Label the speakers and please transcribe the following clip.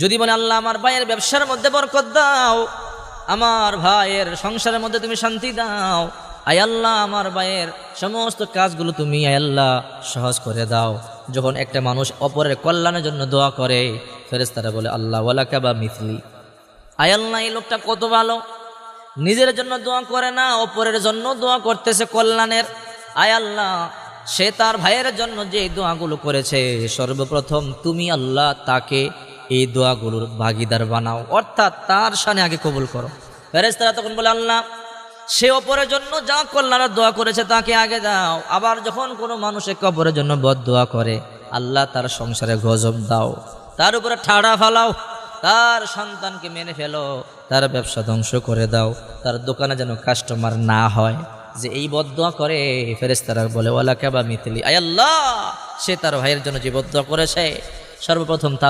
Speaker 1: যদি বলে আল্লাহ আমার ভাইয়ের ব্যবসার মধ্যে বরকত দাও, আমার ভাইয়ের সংসারের মধ্যে তুমি শান্তি দাও, আয় আল্লাহ আমার ভাইয়ের সমস্ত কাজগুলো তুমি আয় আল্লাহ সহজ করে দাও। যখন একটা মানুষ অপরের কল্যাণের জন্য দোয়া করে, ফেরেশতারা বলে আল্লাহ ওয়ালাকা বা মিথলি, আয় আল্লাহ এই লোকটা কত ভালো, নিজের জন্য দোয়া করে না, অপরের জন্য দোয়া করতেছে কল্যাণের। আয় আল্লাহ সে তার ভাইয়ের জন্য যে দোয়াগুলো করেছে, সর্বপ্রথম তুমি আল্লাহ তাকে এই দোয়াগুলোর ভাগিদার বানাও, অর্থাৎ তার শানে আগে কবুল করো। ফেরেশতারা তখন বলে আল্লাহ সে অপরের জন্য যা কল্যাণের দোয়া করেছে তাকে আগে দাও। আবার যখন কোনো মানুষ একে অপরের জন্য বদ দোয়া করে, আল্লাহ তার সংসারে গজব দাও, তার উপরে ঠাড়া ফালাও, তার সন্তানকে মেনে ফেলো, তার ব্যবসা ধ্বংস করে দাও, তার দোকানে যেন কাস্টমার না হয়। যে এই বদদোয়া করে, ফেরেশতারা বলে ওয়ালাকা বা মিথলি, আয় আল্লাহ সে তার ভাইয়ের জন্য যে বদদোয়া করেছে, সর্বপ্রথম